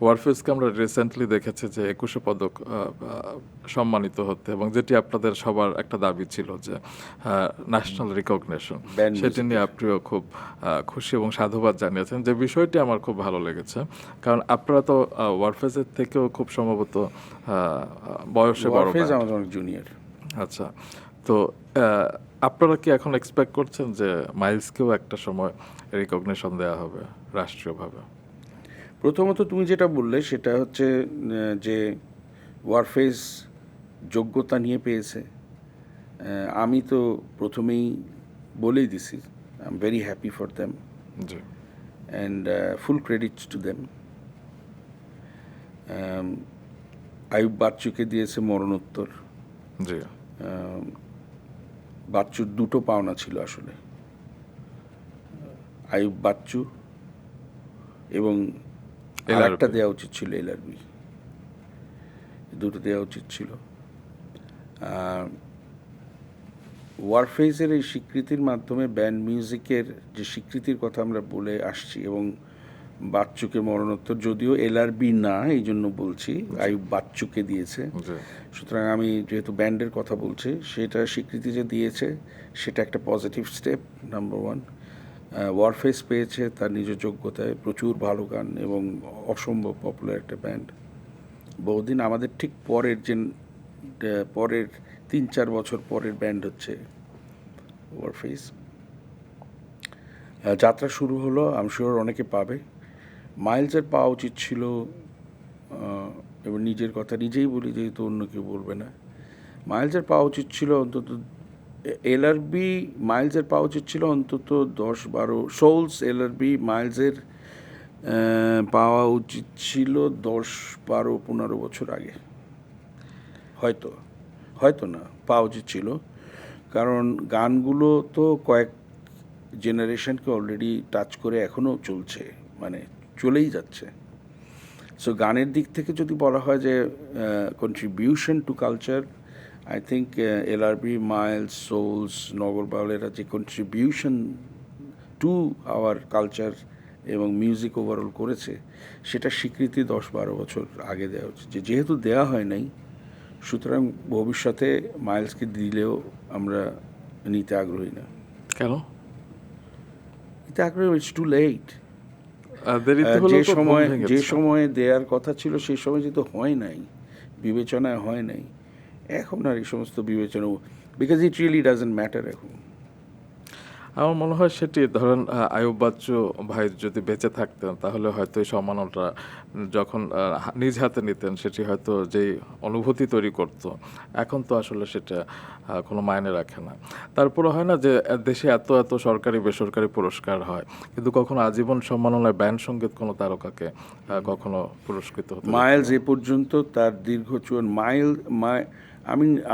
ওয়ারফেজকে আমরা রিসেন্টলি দেখেছি যে 21শে পদক সম্মানিত হতে, এবং যেটি আপনাদের সবার একটা দাবি ছিল যে ন্যাশনাল রিকগনিশন, সেটি নিয়ে আপনিও খুব খুশি এবং সাধুবাদ জানিয়েছেন, যে বিষয়টি আমার খুব ভালো লেগেছে। কারণ আপনারা তো ওয়ারফেজের থেকেও খুব সম্ভবত বয়সে বড়, আমাদের অনেক জুনিয়র। আচ্ছা, তো আপনারা কি এখন এক্সপেক্ট করছেন যে মাইলসকেও একটা সময় রিকগনিশন দেওয়া হবে রাষ্ট্রীয়ভাবে? প্রথমত তুমি যেটা বললে সেটা হচ্ছে যে ওয়ারফেজ যোগ্যতা নিয়ে পেয়েছে। আমি তো প্রথমেই বলেই দিছি, I am very happy for them and full credit to them. Ayub বাচ্চুকে দিয়েছে মরণোত্তর। জি, বাচ্চুর দুটো পাওনা ছিল আসলে, আয়ুব বাচ্চু এবং আরেকটা দেওয়া উচিত ছিল এলআরবি, দুটো দেওয়া উচিত ছিল। ওয়ারফেজের এই স্বীকৃতির মাধ্যমে ব্যান্ড মিউজিকের যে স্বীকৃতির কথা আমরা বলে আসছি, এবং বাচ্চুকে মরণোত্তর, যদিও এলআরবি না এই জন্য বলছি, আয়ুব বাচ্চুকে দিয়েছে। সুতরাং আমি যেহেতু ব্যান্ডের কথা বলছি, সেটা স্বীকৃতি যে দিয়েছে সেটা একটা positive step, number one. Warfaze পেয়েছে তার নিজ যোগ্যতায়, প্রচুর ভালো গান এবং অসম্ভব পপুলার একটা ব্যান্ড। বহুদিন আমাদের ঠিক পরের 3-4 বছর পরের ব্যান্ড হচ্ছে ওয়ারফেজ। যাত্রা শুরু হলো, আমি শিওর অনেকে পাবে। মাইলসের পাওয়া উচিত ছিল, এবার নিজের কথা নিজেই বলি যেহেতু অন্য কেউ বলবে না, মাইলসের পাওয়া উচিত ছিল অন্তত, এলআরবি মাইলসের পাওয়া উচিত ছিল অন্তত 10-12, সোলস এলআরবি মাইলসের পাওয়া উচিত ছিল 10-12-15 বছর আগে, হয়তো না পাওয়া উচিত ছিল। কারণ গানগুলো তো কয়েক জেনারেশনকে অলরেডি টাচ করে এখনও চলছে, মানে চলেই যাচ্ছে। সো গানের দিক থেকে যদি বলা হয় যে contribution to culture, I think LRB, Miles, Souls, নগরবাউলেরা যে কন্ট্রিবিউশন টু আওয়ার কালচার এবং মিউজিক ওভারঅল করেছে, সেটা স্বীকৃতি 10-12 বছর আগে দেওয়া উচিত। যেহেতু দেওয়া হয় নাই, সুতরাং ভবিষ্যতে মাইলসকে দিলেও আমরা নিতে আগ্রহী না। কেন নিতে আগ্রহী? It's too late. যে সময়ে দেওয়ার কথা ছিল সেই সময় যেহেতু হয় নাই, বিবেচনায় হয় নাই, এখন আর এই সমস্ত বিবেচনা, because it really doesn't matter এখন। আমার মনে হয় সেটি, ধরেন আয়ুব বাচ্চু ভাই যদি বেঁচে থাকতেন তাহলে হয়তো এই সম্মাননাটা যখন নিজ হাতে নিতেন, সেটি হয়তো যেই অনুভূতি তৈরি করতো, এখন তো আসলে সেটা কোনো মায়নে রাখে না। তারপরে হয় না যে দেশে এত এত সরকারি বেসরকারি পুরস্কার হয়, কিন্তু কখনো আজীবন সম্মাননায় ব্যান্ড সঙ্গীত কোনো তারকাকে কখনো পুরস্কৃত হতো? মাইলস এ পর্যন্ত তার দীর্ঘ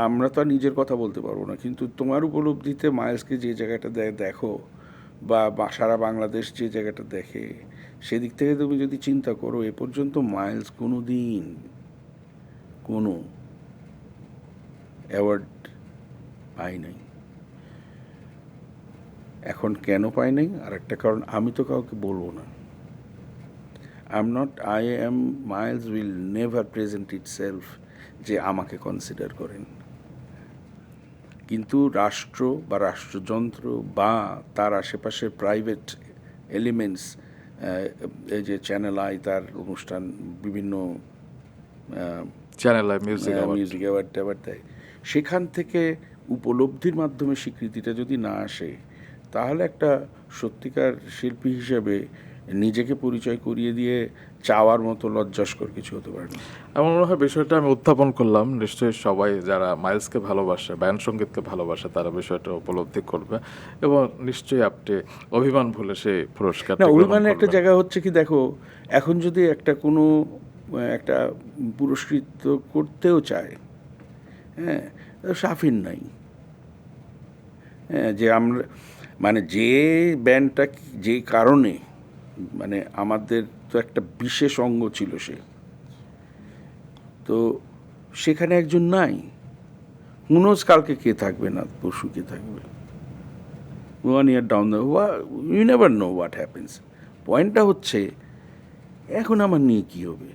আমরা তো আর নিজের কথা বলতে পারবো না, কিন্তু তোমার উপলব্ধিতে মাইলসকে যে জায়গাটা দেখো, বা সারা বাংলাদেশ যে জায়গাটা দেখে, সেদিক থেকে তুমি যদি চিন্তা করো, এ পর্যন্ত মাইলস কোনো দিন কোনো অ্যাওয়ার্ড পাই নাই। এখন কেন পাই নাই? আর একটা কারণ আমি তো কাউকে বলবো না। Miles will never present itself যে আমাকে কনসিডার করেন। কিন্তু রাষ্ট্র বা রাষ্ট্রযন্ত্র বা তার আশেপাশের প্রাইভেট এলিমেন্টস, এই যে চ্যানেল আই তার অনুষ্ঠান, বিভিন্ন চ্যানেল আই মিউজিক অ্যাওয়ার্ড দেয়, সেখান থেকে উপলব্ধির মাধ্যমে স্বীকৃতিটা যদি না আসে, তাহলে একটা সত্যিকার শিল্পী হিসেবে নিজেকে পরিচয় করিয়ে দিয়ে চাওয়ার মতো লজ্জাস্কর কিছু হতে পারে না। এমন মনে হয় বিষয়টা আমি উত্থাপন করলাম, নিশ্চয়ই সবাই যারা মাইলসকে ভালোবাসে, ব্যান্ড সঙ্গীতকে ভালোবাসে, তারা বিষয়টা উপলব্ধি করবে, এবং নিশ্চয়ই আপনি অভিমান ভুলে সেই পুরস্কার। না, অভিমানের একটা জায়গা হচ্ছে কি, দেখো এখন যদি একটা পুরস্কৃত করতেও চায়, হ্যাঁ, সাফিন নাই, হ্যাঁ, যে আমরা মানে যে ব্যান্ডটা যে কারণে, মানে আমাদের তো একটা বিশেষ অঙ্গ ছিল সে, তো সেখানে একজন নাই। হুনোজ কালকে কে থাকবে, না পরশু কে থাকবে, 1 year down the you never know what happens. পয়েন্টটা হচ্ছে এখন আমার নিয়ে কী হবে।